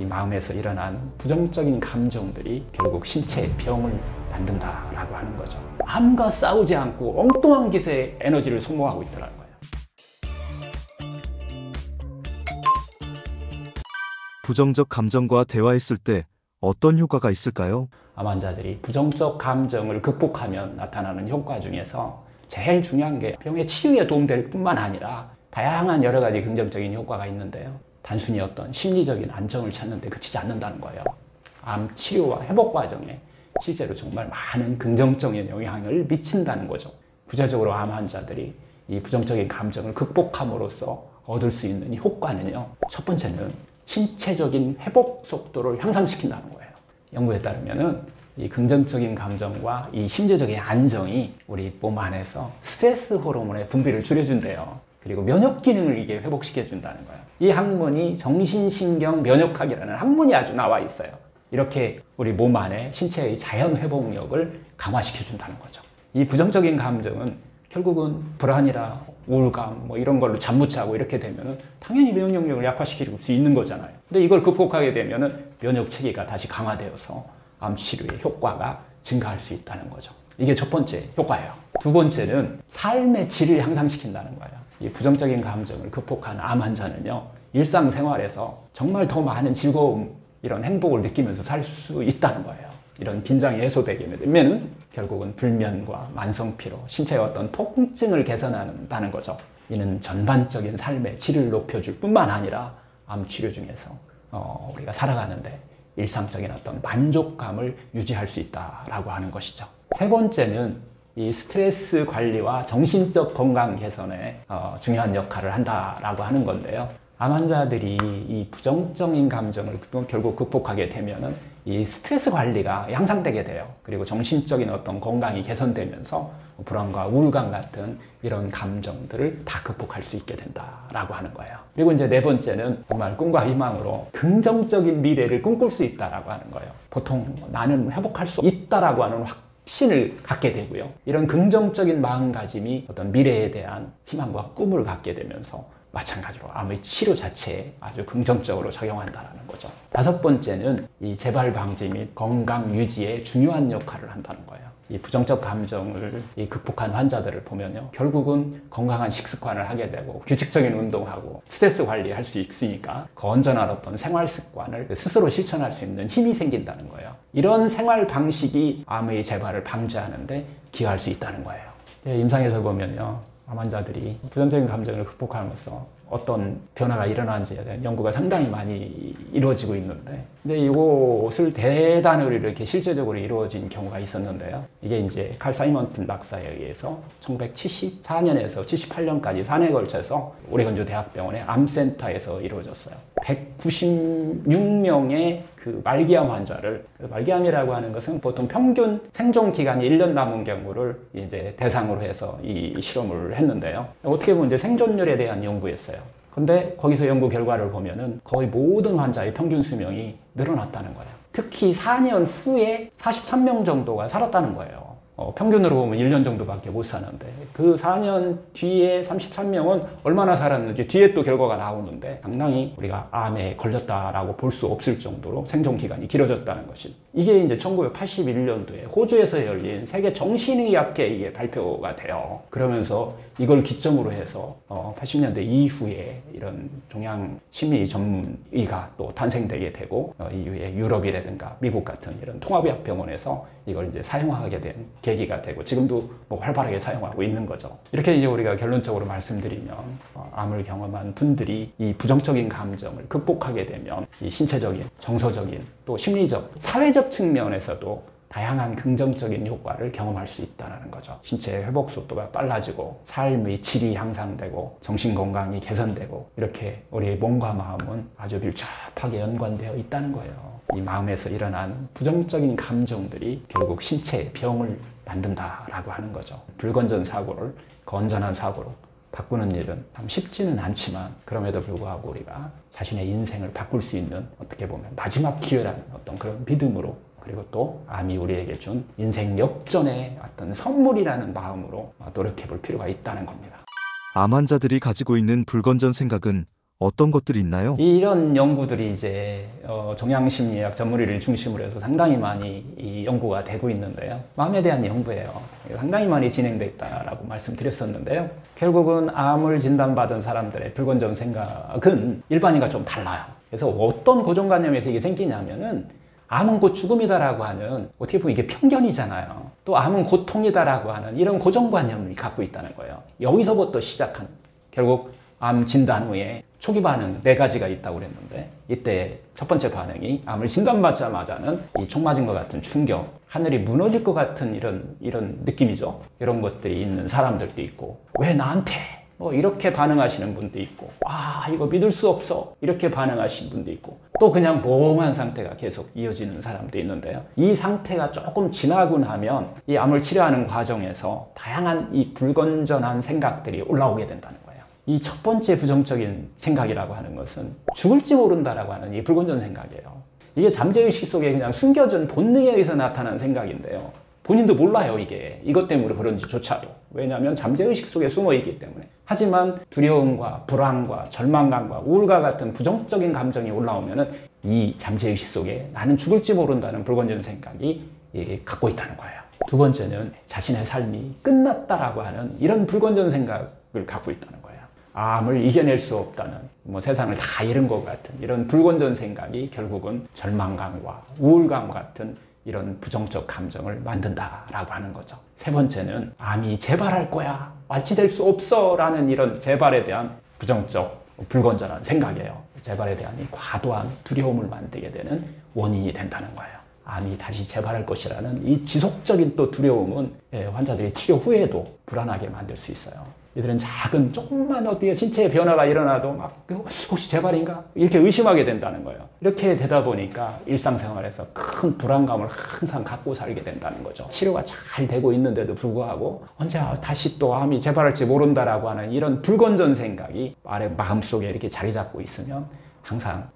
이 마음에서 일어난 부정적인 감정들이 결국 신체의 병을 만든다라고 하는 거죠. 암과 싸우지 않고 엉뚱한 기세에 에너지를 소모하고 있더라고요. 부정적 감정과 대화했을 때 어떤 효과가 있을까요? 암 환자들이 부정적 감정을 극복하면 나타나는 효과 중에서 제일 중요한 게 병의 치유에 도움될 뿐만 아니라 다양한 여러 가지 긍정적인 효과가 있는데요. 단순히 어떤 심리적인 안정을 찾는 데 그치지 않는다는 거예요. 암 치료와 회복 과정에 실제로 정말 많은 긍정적인 영향을 미친다는 거죠. 구체적으로 암 환자들이 이 부정적인 감정을 극복함으로써 얻을 수 있는 효과는요. 첫 번째는 신체적인 회복 속도를 향상시킨다는 거예요. 연구에 따르면은 이 긍정적인 감정과 이 심리적인 안정이 우리 몸 안에서 스트레스 호르몬의 분비를 줄여준대요. 그리고 면역 기능을 이게 회복시켜준다는 거예요. 이 학문이 정신신경 면역학이라는 학문이 아주 나와 있어요. 이렇게 우리 몸 안에 신체의 자연 회복력을 강화시켜준다는 거죠. 이 부정적인 감정은 결국은 불안이나 우울감 이런 걸로 잠 못 자고 이렇게 되면은 당연히 면역력을 약화시킬 수 있는 거잖아요. 근데 이걸 극복하게 되면은 면역 체계가 다시 강화되어서 암 치료의 효과가 증가할 수 있다는 거죠. 이게 첫 번째 효과예요. 두 번째는 삶의 질을 향상시킨다는 거예요. 이 부정적인 감정을 극복한 암 환자는요, 일상생활에서 정말 더 많은 즐거움, 이런 행복을 느끼면서 살 수 있다는 거예요. 이런 긴장이 해소되게 되면 결국은 불면과 만성피로, 신체의 어떤 통증을 개선한다는 거죠. 이는 전반적인 삶의 질을 높여줄 뿐만 아니라 암 치료 중에서 우리가 살아가는데 일상적인 어떤 만족감을 유지할 수 있다라고 하는 것이죠. 세 번째는 이 스트레스 관리와 정신적 건강 개선에 중요한 역할을 한다라고 하는 건데요. 암 환자들이 이 부정적인 감정을 결국 극복하게 되면은 이 스트레스 관리가 향상되게 돼요. 그리고 정신적인 어떤 건강이 개선되면서 불안과 우울감 같은 이런 감정들을 다 극복할 수 있게 된다라고 하는 거예요. 그리고 이제 네 번째는 정말 꿈과 희망으로 긍정적인 미래를 꿈꿀 수 있다라고 하는 거예요. 보통 나는 회복할 수 있다라고 하는 확신을 갖게 되고요. 이런 긍정적인 마음가짐이 어떤 미래에 대한 희망과 꿈을 갖게 되면서 마찬가지로 암의 치료 자체에 아주 긍정적으로 작용한다는 거죠. 다섯 번째는 이 재발 방지 및 건강 유지에 중요한 역할을 한다는 거예요. 이 부정적 감정을 극복한 환자들을 보면요, 결국은 건강한 식습관을 하게 되고 규칙적인 운동하고 스트레스 관리할 수 있으니까 건전한 어떤 생활 습관을 스스로 실천할 수 있는 힘이 생긴다는 거예요. 이런 생활 방식이 암의 재발을 방지하는데 기여할 수 있다는 거예요. 임상에서 보면요, 암 환자들이 부정적인 감정을 극복하면서 어떤 변화가 일어나는지에 대한 연구가 상당히 많이 이루어지고 있는데, 이제 이것을 대단으로 이렇게 실제적으로 이루어진 경우가 있었는데요. 이게 이제 칼 사이먼튼 박사에 의해서 1974년에서 78년까지 4년에 걸쳐서 오레곤주 대학병원의 암센터에서 이루어졌어요. 196명의 그 말기암 환자를, 말기암이라고 하는 것은 보통 평균 생존 기간이 1년 남은 경우를 이제 대상으로 해서 이 실험을 했는데요. 어떻게 보면 이제 생존율에 대한 연구였어요. 근데 거기서 연구 결과를 보면은 거의 모든 환자의 평균 수명이 늘어났다는 거예요. 특히 4년 후에 43명 정도가 살았다는 거예요. 평균으로 보면 1년 정도밖에 못 사는데 그 4년 뒤에 33명은 얼마나 살았는지 뒤에 또 결과가 나오는데 상당히 우리가 암에 걸렸다라고 볼 수 없을 정도로 생존 기간이 길어졌다는 것이, 이게 이제 1981년도에 호주에서 열린 세계 정신의학회 이게 발표가 돼요. 그러면서 이걸 기점으로 해서 80년대 이후에 이런 종양 심리 전문의가 또 탄생되게 되고 이후에 유럽이라든가 미국 같은 이런 통합의학 병원에서 이걸 이제 사용하게 된 계기가 되고 지금도 활발하게 사용하고 있는 거죠. 이렇게 이제 우리가 결론적으로 말씀드리면 암을 경험한 분들이 이 부정적인 감정을 극복하게 되면 이 신체적인, 정서적인, 또 심리적, 사회적 측면에서도 다양한 긍정적인 효과를 경험할 수 있다는 거죠. 신체의 회복 속도가 빨라지고 삶의 질이 향상되고 정신 건강이 개선되고 이렇게 우리의 몸과 마음은 아주 밀접하게 연관되어 있다는 거예요. 이 마음에서 일어난 부정적인 감정들이 결국 신체의 병을 만든다라고 하는 거죠. 불건전 사고를 건전한 사고로 바꾸는 일은 참 쉽지는 않지만 그럼에도 불구하고 우리가 자신의 인생을 바꿀 수 있는 어떻게 보면 마지막 기회라는 어떤 그런 믿음으로, 그리고 또 암이 우리에게 준 인생 역전의 어떤 선물이라는 마음으로 노력해 볼 필요가 있다는 겁니다. 암 환자들이 가지고 있는 불건전 생각은 어떤 것들이 있나요? 이런 연구들이 이제 종양심리학 전문의를 중심으로 해서 상당히 많이 이 연구가 되고 있는데요. 마음에 대한 연구예요. 상당히 많이 진행돼 있다라고 말씀드렸었는데요. 결국은 암을 진단받은 사람들의 불건전 생각은 일반인과 좀 달라요. 그래서 어떤 고정관념에서 이게 생기냐면은 암은 곧 죽음이다라고 하는 어떻게 보면 이게 편견이잖아요. 또 암은 고통이다라고 하는 이런 고정관념을 갖고 있다는 거예요. 여기서부터 시작한 결국 암 진단 후에 초기 반응 4가지가 있다고 그랬는데 이때 첫 번째 반응이 암을 진단받자마자는 이 총 맞은 것 같은 충격, 하늘이 무너질 것 같은 이런 느낌이죠. 이런 것들이 있는 사람들도 있고 왜 나한테? 뭐 이렇게 반응하시는 분도 있고 이거 믿을 수 없어 이렇게 반응하시는 분도 있고 또 그냥 멍한 상태가 계속 이어지는 사람도 있는데요. 이 상태가 조금 지나고 나면 이 암을 치료하는 과정에서 다양한 이 불건전한 생각들이 올라오게 된다는 거예요. 이 첫 번째 부정적인 생각이라고 하는 것은 죽을지 모른다라고 하는 이 불건전 생각이에요. 이게 잠재의식 속에 그냥 숨겨진 본능에 의해서 나타난 생각인데요. 본인도 몰라요, 이게. 이것 때문에 그런지조차도. 왜냐하면 잠재의식 속에 숨어 있기 때문에. 하지만 두려움과 불안과 절망감과 우울과 같은 부정적인 감정이 올라오면은 이 잠재의식 속에 나는 죽을지 모른다는 불건전 생각이 갖고 있다는 거예요. 두 번째는 자신의 삶이 끝났다라고 하는 이런 불건전 생각을 갖고 있다는 거예요. 암을 이겨낼 수 없다는 세상을 다 잃은 것 같은 이런 불건전 생각이 결국은 절망감과 우울감 같은 이런 부정적 감정을 만든다라고 하는 거죠. 세 번째는 암이 재발할 거야, 완치될 수 없어 라는 이런 재발에 대한 부정적 불건전한 생각이에요. 재발에 대한 이 과도한 두려움을 만들게 되는 원인이 된다는 거예요. 암이 다시 재발할 것이라는 이 지속적인 또 두려움은 환자들이 치료 후에도 불안하게 만들 수 있어요. 이들은 작은 조금만 어디에 신체의 변화가 일어나도 막 혹시 재발인가? 이렇게 의심하게 된다는 거예요. 이렇게 되다 보니까 일상생활에서 큰 불안감을 항상 갖고 살게 된다는 거죠. 치료가 잘 되고 있는데도 불구하고 언제 다시 또 암이 재발할지 모른다라고 하는 이런 불건전 생각이 마음속에 이렇게 자리 잡고 있으면 항상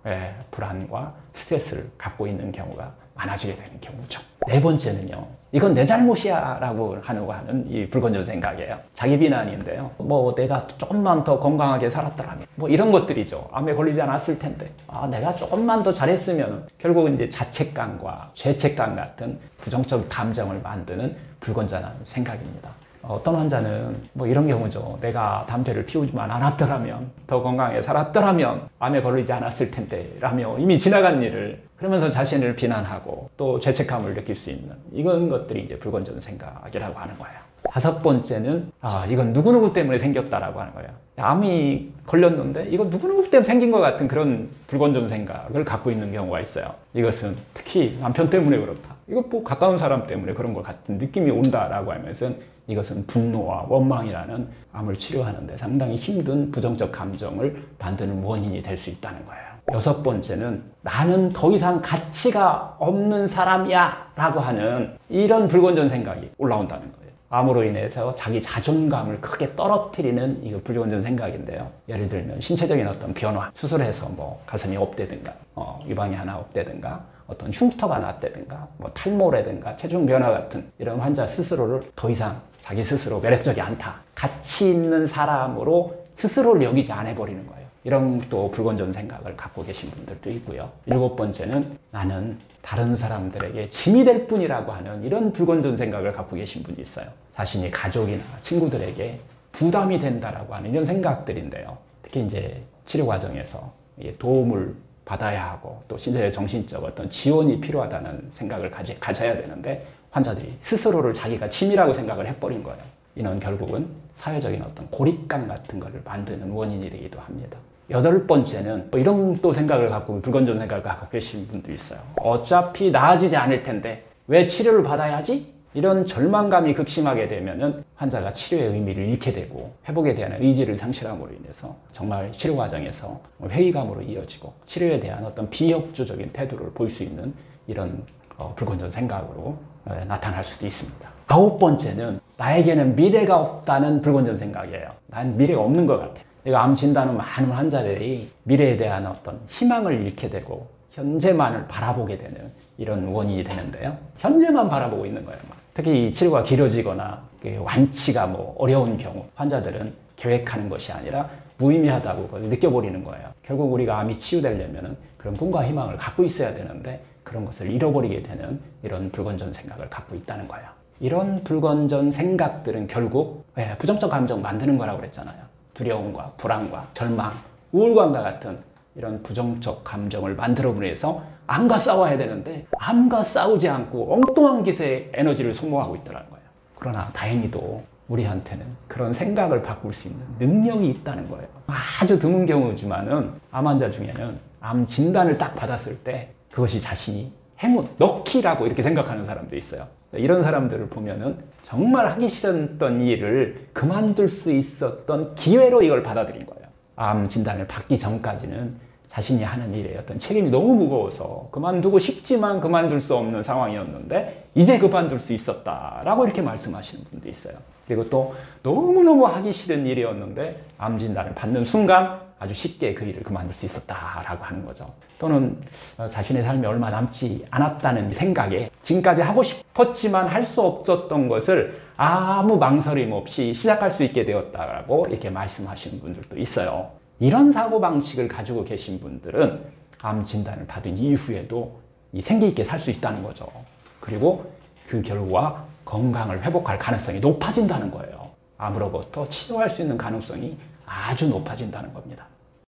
불안과 스트레스를 갖고 있는 경우가 많아지게 되는 경우죠. 네 번째는요. 이건 내 잘못이야 라고 하는 이 불건전 생각이에요. 자기 비난인데요. 내가 조금만 더 건강하게 살았더라면 이런 것들이죠. 암에 걸리지 않았을 텐데 내가 조금만 더 잘했으면 결국은 이제 자책감과 죄책감 같은 부정적 감정을 만드는 불건전한 생각입니다. 어떤 환자는 이런 경우죠. 내가 담배를 피우지만 않았더라면, 더 건강하게 살았더라면 암에 걸리지 않았을 텐데 라며 이미 지나간 일을 그러면서 자신을 비난하고 또 죄책감을 느낄 수 있는 이런 것들이 이제 불건전 생각이라고 하는 거예요. 다섯 번째는 이건 누구누구 때문에 생겼다라고 하는 거예요. 암이 걸렸는데 이거 누구누구 때문에 생긴 것 같은 그런 불건전 생각을 갖고 있는 경우가 있어요. 이것은 특히 남편 때문에 그렇다. 이거 가까운 사람 때문에 그런 것 같은 느낌이 온다라고 하면서 이것은 분노와 원망이라는 암을 치료하는데 상당히 힘든 부정적 감정을 만드는 원인이 될 수 있다는 거예요. 여섯 번째는 나는 더 이상 가치가 없는 사람이야 라고 하는 이런 불건전 생각이 올라온다는 거예요. 암으로 인해서 자기 자존감을 크게 떨어뜨리는 이거 불건전 생각인데요. 예를 들면 신체적인 어떤 변화, 수술해서 가슴이 없대든가 유방이 하나 없대든가 어떤 흉터가 났다든가 탈모라든가 체중 변화 같은 이런 환자 스스로를 더 이상 자기 스스로 매력적이 않다. 가치 있는 사람으로 스스로를 여기지 않아 버리는 거예요. 이런 또 불건전 생각을 갖고 계신 분들도 있고요. 일곱 번째는 나는 다른 사람들에게 짐이 될 뿐이라고 하는 이런 불건전 생각을 갖고 계신 분이 있어요. 자신이 가족이나 친구들에게 부담이 된다라고 하는 이런 생각들인데요. 특히 이제 치료 과정에서 도움을 받아야 하고 또 신체적 정신적 어떤 지원이 필요하다는 생각을 가져야 되는데 환자들이 스스로를 자기가 짐이라고 생각을 해버린 거예요. 이는 결국은 사회적인 어떤 고립감 같은 것을 만드는 원인이 되기도 합니다. 여덟 번째는 이런 또 생각을 갖고 불건전 생각을 갖고 계신 분도 있어요. 어차피 나아지지 않을 텐데 왜 치료를 받아야지? 이런 절망감이 극심하게 되면은 환자가 치료의 의미를 잃게 되고 회복에 대한 의지를 상실함으로 인해서 정말 치료 과정에서 회의감으로 이어지고 치료에 대한 어떤 비협조적인 태도를 보일 수 있는 이런 불건전 생각으로 나타날 수도 있습니다. 아홉 번째는 나에게는 미래가 없다는 불건전 생각이에요. 난 미래가 없는 것 같아. 암 진단은 많은 환자들이 미래에 대한 어떤 희망을 잃게 되고 현재만을 바라보게 되는 이런 원인이 되는데요. 현재만 바라보고 있는 거예요. 특히 치료가 길어지거나 완치가 어려운 경우 환자들은 계획하는 것이 아니라 무의미하다고 그걸 느껴버리는 거예요. 결국 우리가 암이 치유되려면 그런 꿈과 희망을 갖고 있어야 되는데 그런 것을 잃어버리게 되는 이런 불건전 생각을 갖고 있다는 거예요. 이런 불건전 생각들은 결국 부정적 감정 만드는 거라고 그랬잖아요. 두려움과 불안과 절망, 우울감과 같은 이런 부정적 감정을 만들어내서 해서 암과 싸워야 되는데 암과 싸우지 않고 엉뚱한 기세에 에너지를 소모하고 있더라는 거예요. 그러나 다행히도 우리한테는 그런 생각을 바꿀 수 있는 능력이 있다는 거예요. 아주 드문 경우지만은 암 환자 중에는 암 진단을 딱 받았을 때 그것이 자신이 행운, 럭키라고 이렇게 생각하는 사람도 있어요. 이런 사람들을 보면은 정말 하기 싫었던 일을 그만둘 수 있었던 기회로 이걸 받아들인 거예요. 암 진단을 받기 전까지는 자신이 하는 일에 어떤 책임이 너무 무거워서 그만두고 싶지만 그만둘 수 없는 상황이었는데 이제 그만둘 수 있었다라고 이렇게 말씀하시는 분도 있어요. 그리고 또 너무너무 하기 싫은 일이었는데 암 진단을 받는 순간 아주 쉽게 그 일을 그만둘 수 있었다라고 하는 거죠. 또는 자신의 삶이 얼마 남지 않았다는 생각에 지금까지 하고 싶었지만 할 수 없었던 것을 아무 망설임 없이 시작할 수 있게 되었다라고 이렇게 말씀하시는 분들도 있어요. 이런 사고방식을 가지고 계신 분들은 암 진단을 받은 이후에도 생기 있게 살 수 있다는 거죠. 그리고 그 결과 건강을 회복할 가능성이 높아진다는 거예요. 암으로부터 치료할 수 있는 가능성이 아주 높아진다는 겁니다.